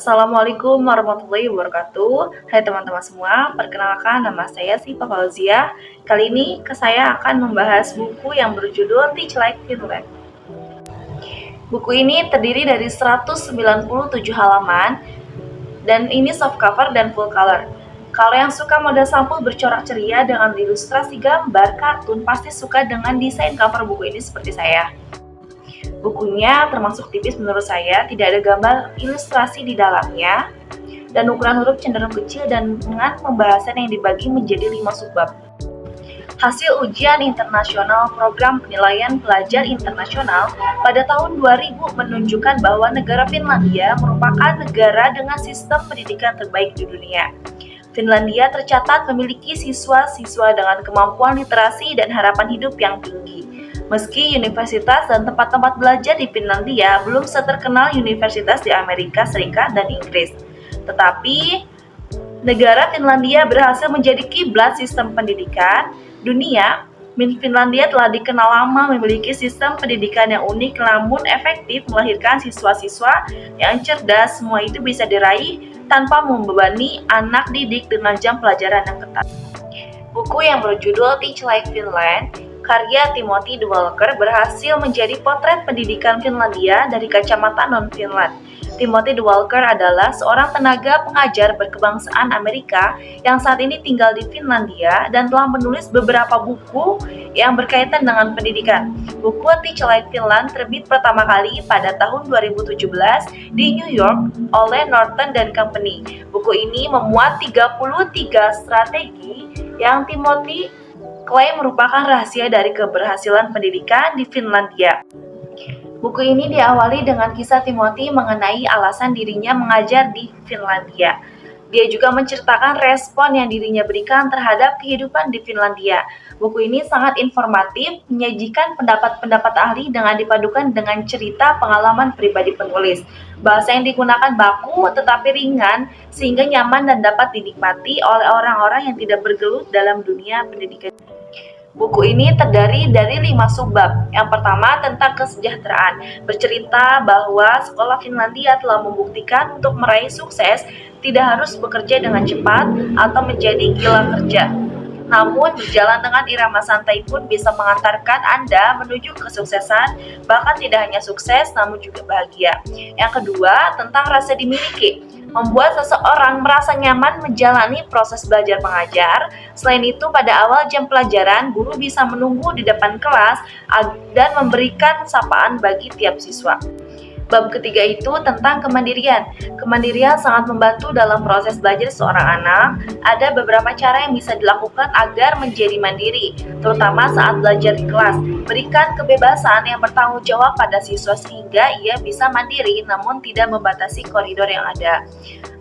Assalamualaikum warahmatullahi wabarakatuh. Hai teman-teman semua, perkenalkan nama saya Siva Fauzia. Kali ini saya akan membahas buku yang berjudul Teach Like Finland. Buku ini terdiri dari 197 halaman dan ini soft cover dan full color. Kalau yang suka model sampul bercorak ceria dengan ilustrasi gambar kartun pasti suka dengan desain cover buku ini seperti saya. Bukunya termasuk tipis menurut saya, tidak ada gambar ilustrasi di dalamnya, dan ukuran huruf cenderung kecil dan dengan pembahasan yang dibagi menjadi 5 subbab. Hasil ujian internasional Program Penilaian Pelajar Internasional pada tahun 2000 menunjukkan bahwa negara Finlandia merupakan negara dengan sistem pendidikan terbaik di dunia. Finlandia tercatat memiliki siswa-siswa dengan kemampuan literasi dan harapan hidup yang tinggi. Meski universitas dan tempat-tempat belajar di Finlandia belum seterkenal universitas di Amerika Serikat dan Inggris, tetapi negara Finlandia berhasil menjadi kiblat sistem pendidikan dunia. Finlandia telah dikenal lama memiliki sistem pendidikan yang unik namun efektif melahirkan siswa-siswa yang cerdas. Semua itu bisa diraih tanpa membebani anak didik dengan jam pelajaran yang ketat. Buku yang berjudul Teach Like Finland karya Timothy D. Walker berhasil menjadi potret pendidikan Finlandia dari kacamata non-Finland. Timothy D. Walker adalah seorang tenaga pengajar berkebangsaan Amerika yang saat ini tinggal di Finlandia dan telah menulis beberapa buku yang berkaitan dengan pendidikan. Buku Teach Like Finland terbit pertama kali pada tahun 2017 di New York oleh Norton & Company. Buku ini memuat 33 strategi yang Timothy klaim merupakan rahasia dari keberhasilan pendidikan di Finlandia. Buku ini diawali dengan kisah Timothy mengenai alasan dirinya mengajar di Finlandia. Dia juga menceritakan respon yang dirinya berikan terhadap kehidupan di Finlandia. Buku ini sangat informatif, menyajikan pendapat-pendapat ahli dengan dipadukan dengan cerita pengalaman pribadi penulis. Bahasa yang digunakan baku tetapi ringan, sehingga nyaman dan dapat dinikmati oleh orang-orang yang tidak bergelut dalam dunia pendidikan. Buku ini terdiri dari 5 subbab. Yang pertama tentang kesejahteraan, bercerita bahwa sekolah Finlandia telah membuktikan untuk meraih sukses tidak harus bekerja dengan cepat atau menjadi gila kerja. Namun berjalan dengan irama santai pun bisa mengantarkan Anda menuju kesuksesan, bahkan tidak hanya sukses namun juga bahagia. Yang kedua tentang rasa dimiliki, membuat seseorang merasa nyaman menjalani proses belajar mengajar. Selain itu, pada awal jam pelajaran, guru bisa menunggu di depan kelas dan memberikan sapaan bagi tiap siswa. Bab ketiga itu tentang kemandirian. Kemandirian sangat membantu dalam proses belajar seorang anak. Ada beberapa cara yang bisa dilakukan agar menjadi mandiri, terutama saat belajar di kelas. Berikan kebebasan yang bertanggung jawab pada siswa sehingga ia bisa mandiri namun tidak membatasi koridor yang ada.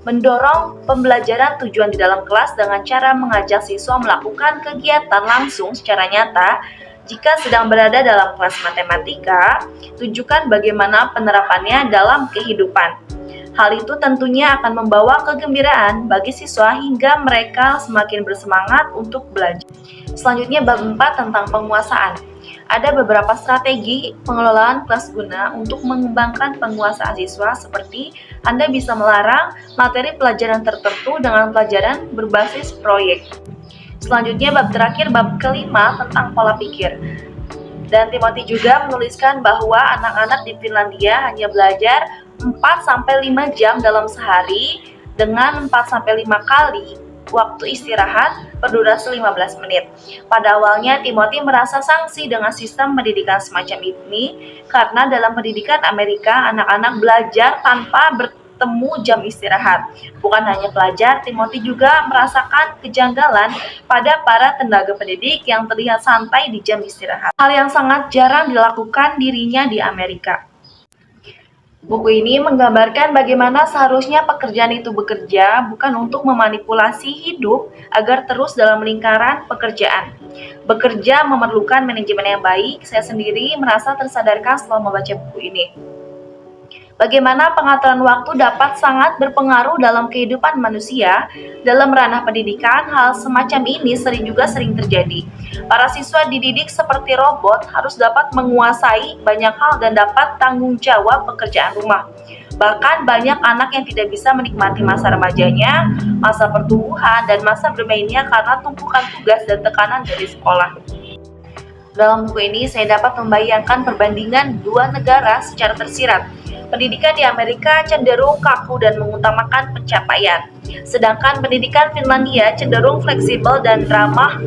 Mendorong pembelajaran tujuan di dalam kelas dengan cara mengajak siswa melakukan kegiatan langsung secara nyata. Jika sedang berada dalam kelas matematika, tunjukkan bagaimana penerapannya dalam kehidupan. Hal itu tentunya akan membawa kegembiraan bagi siswa hingga mereka semakin bersemangat untuk belajar. Selanjutnya bab 4 tentang penguasaan. Ada beberapa strategi pengelolaan kelas guna untuk mengembangkan penguasaan siswa seperti Anda bisa melarang materi pelajaran tertentu dengan pelajaran berbasis proyek. Selanjutnya bab terakhir, bab kelima tentang pola pikir. Dan Timothy juga menuliskan bahwa anak-anak di Finlandia hanya belajar 4-5 jam dalam sehari dengan 4-5 kali waktu istirahat berdurasi 15 menit. Pada awalnya Timothy merasa sangsi dengan sistem pendidikan semacam ini karena dalam pendidikan Amerika anak-anak belajar tanpa bertemu jam istirahat. Bukan hanya pelajar, Timothy juga merasakan kejanggalan pada para tenaga pendidik yang terlihat santai di jam istirahat. Hal yang sangat jarang dilakukan dirinya di Amerika. Buku ini menggambarkan bagaimana seharusnya pekerjaan itu bekerja, bukan untuk memanipulasi hidup agar terus dalam lingkaran pekerjaan. Bekerja memerlukan manajemen yang baik. Saya sendiri merasa tersadarkan setelah membaca buku ini. Bagaimana pengaturan waktu dapat sangat berpengaruh dalam kehidupan manusia. Dalam ranah pendidikan, hal semacam ini sering terjadi. Para siswa dididik seperti robot harus dapat menguasai banyak hal dan dapat tanggung jawab pekerjaan rumah. Bahkan banyak anak yang tidak bisa menikmati masa remajanya, masa pertumbuhan, dan masa bermainnya karena tumpukan tugas dan tekanan dari sekolah. Dalam buku ini, saya dapat membayangkan perbandingan dua negara secara tersirat. Pendidikan di Amerika cenderung kaku dan mengutamakan pencapaian, sedangkan pendidikan Finlandia cenderung fleksibel dan ramah.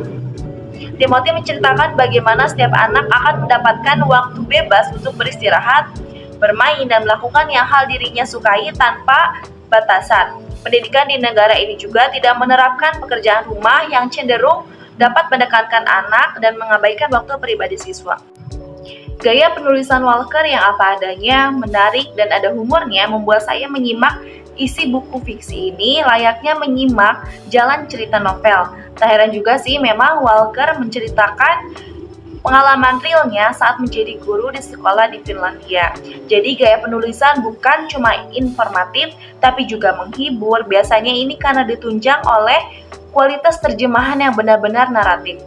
Timothy menceritakan bagaimana setiap anak akan mendapatkan waktu bebas untuk beristirahat, bermain, dan melakukan yang hal dirinya sukai tanpa batasan. Pendidikan di negara ini juga tidak menerapkan pekerjaan rumah yang cenderung dapat menekankan anak dan mengabaikan waktu pribadi siswa. Gaya penulisan Walker yang apa adanya, menarik, dan ada humornya membuat saya menyimak isi buku fiksi ini layaknya menyimak jalan cerita novel. Tak heran juga sih, memang Walker menceritakan pengalaman realnya saat menjadi guru di sekolah di Finlandia. Jadi gaya penulisan bukan cuma informatif, tapi juga menghibur. Biasanya ini karena ditunjang oleh kualitas terjemahan yang benar-benar naratif.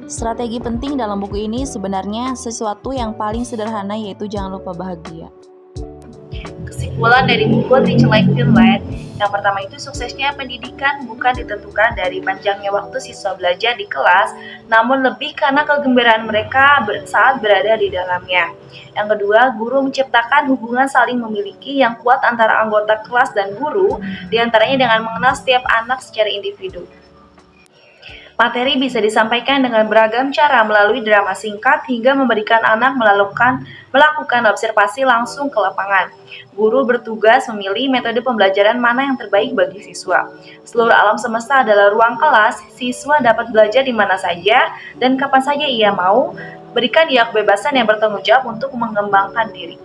Strategi penting dalam buku ini sebenarnya sesuatu yang paling sederhana, yaitu jangan lupa bahagia. Kesimpulan dari buku Teach Like Finland, yang pertama itu suksesnya pendidikan bukan ditentukan dari panjangnya waktu siswa belajar di kelas, namun lebih karena kegembiraan mereka saat berada di dalamnya. Yang kedua, guru menciptakan hubungan saling memiliki yang kuat antara anggota kelas dan guru, diantaranya dengan mengenal setiap anak secara individu. Materi bisa disampaikan dengan beragam cara melalui drama singkat hingga memberikan anak melakukan observasi langsung ke lapangan. Guru bertugas memilih metode pembelajaran mana yang terbaik bagi siswa. Seluruh alam semesta adalah ruang kelas, siswa dapat belajar di mana saja dan kapan saja ia mau, berikan dia kebebasan yang bertanggung jawab untuk mengembangkan diri.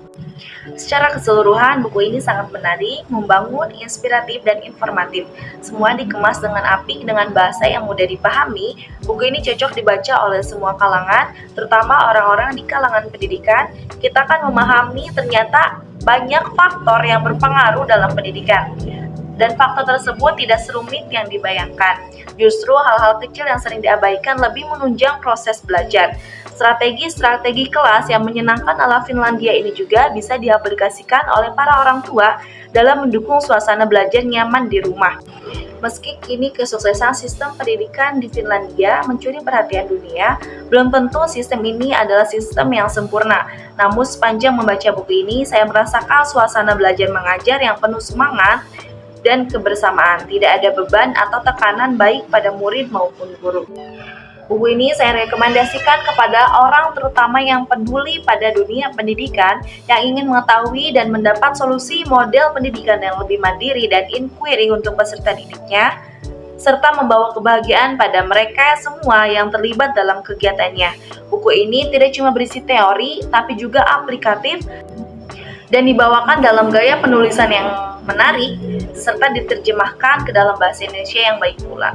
Secara keseluruhan, buku ini sangat menarik, membangun, inspiratif, dan informatif. Semua dikemas dengan apik dengan bahasa yang mudah dipahami. Buku ini cocok dibaca oleh semua kalangan, terutama orang-orang di kalangan pendidikan. Kita akan memahami ternyata banyak faktor yang berpengaruh dalam pendidikan. Dan faktor tersebut tidak serumit yang dibayangkan. Justru hal-hal kecil yang sering diabaikan lebih menunjang proses belajar. Strategi-strategi kelas yang menyenangkan ala Finlandia ini juga bisa diaplikasikan oleh para orang tua dalam mendukung suasana belajar nyaman di rumah. Meski kini kesuksesan sistem pendidikan di Finlandia mencuri perhatian dunia, belum tentu sistem ini adalah sistem yang sempurna. Namun sepanjang membaca buku ini, saya merasakan suasana belajar mengajar yang penuh semangat dan kebersamaan. Tidak ada beban atau tekanan baik pada murid maupun guru. Buku ini saya rekomendasikan kepada orang terutama yang peduli pada dunia pendidikan, yang ingin mengetahui dan mendapat solusi model pendidikan yang lebih mandiri dan inquiry untuk peserta didiknya, serta membawa kebahagiaan pada mereka semua yang terlibat dalam kegiatannya. Buku ini tidak cuma berisi teori, tapi juga aplikatif dan dibawakan dalam gaya penulisan yang menarik, serta diterjemahkan ke dalam bahasa Indonesia yang baik pula.